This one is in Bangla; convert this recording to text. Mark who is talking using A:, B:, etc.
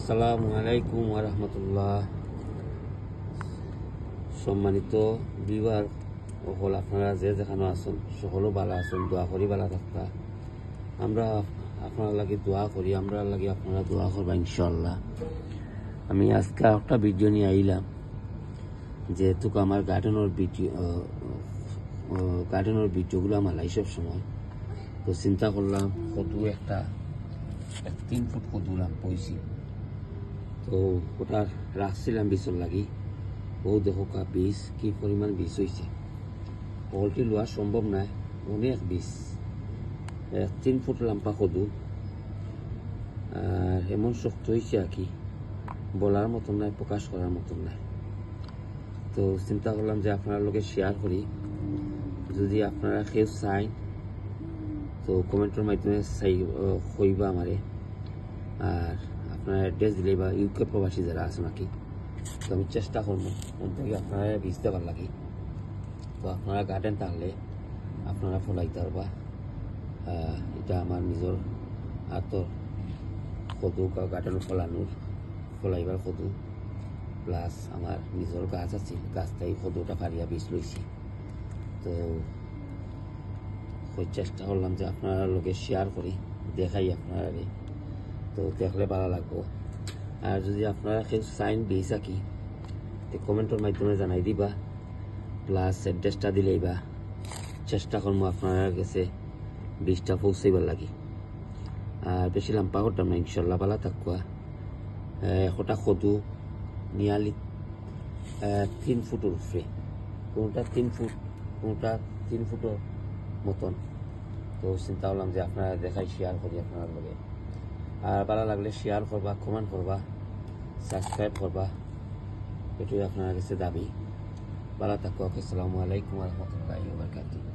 A: আসসালামু আলাইকুম ওয়া রাহমাতুল্লাহ। সম্মানিত ভিউয়ার সকল, আপনারা যে যেখানে আছেন সকলও ভালো আছেন, দোয়া করি ভালো থাকতা। আমরা আপনার লাগে দোয়া করি, আমরা লাগে আপনারা দোয়া করবা ইনশাআল্লাহ। আমি আজকে একটা ভিডিও নিয়ে আইলাম, যেহেতু আমার গার্ডেনের ভিডিওগুলো আমার লাই সব সময়, তো চিন্তা করলাম কদু একটা 3 ফুট কদুলাম পয়সি, তো ওটা রাখছিলাম বীজের লাগি। ও দেখো বীজ কি পরিমাণ বীজ হয়েছে, পোলট্রি লওয়া সম্ভব নয়, অনেক বীজ। 3 ফুট লাম্পা কদু, আর এমন শক্ত হয়েছে আর কি বলার মতন নাই, প্রকাশ করার মতন নাই। তো চিন্তা করলাম যে আপনার লোকে শেয়ার করি, যদি আপনারা কেউ চাই তো কমেন্টের মাধ্যমে কইবা আমারে, আর আপনার অ্যাড্রেস দিলে বা ইউকে প্রবাসী যারা আছে নাকি, তো আমি চেষ্টা করবো থেকে আপনারা ভিজতে পার লাগি। তো আপনারা গার্ডেন থাকলে আপনারা ফলাইতে পারবা। এটা আমার নিজের হাতর কদু, গার্ডেন ফলাইবার কদু, প্লাস আমার নিজের গাছ আছে, গাছটাই কদুটা পারিয়া বীজ লইছি। তো চেষ্টা করলাম যে আপনারা লোকে শেয়ার করি, দেখাই আপনারা, তো দেখলে ভালো লাগবো। আর যদি আপনারা কেউ সাইন বীজ আঁকি কমেন্টের মাধ্যমে জানাই দিবা, প্লাস অ্যাড্রেসটা দিলেই বা চেষ্টা করবো আপনারা কাছে বীজটা পৌঁছাইবার লাগি। আর বেশি লাম্পা করতাম না, ইনশাল্লাহ ভালো থাকুয়া। একটা কদু নিয়ালি 3 ফুটের উপরে, কোনটা 3 ফুট, কোনটা 3 ফুটের মতন। তো চিন্তা করলাম যে আপনারা দেখাই শেয়ার করি আপনার লগে। আর ভালো লাগলে শেয়ার করবা, কমেন্ট করবা, সাবস্ক্রাইব করবা, এটাই আপনার কাছে দাবি। ভালো থাকুক। আসসালামু আলাইকুম ওয়া রাহমাতুল্লাহি ওয়া বারাকাতুহু।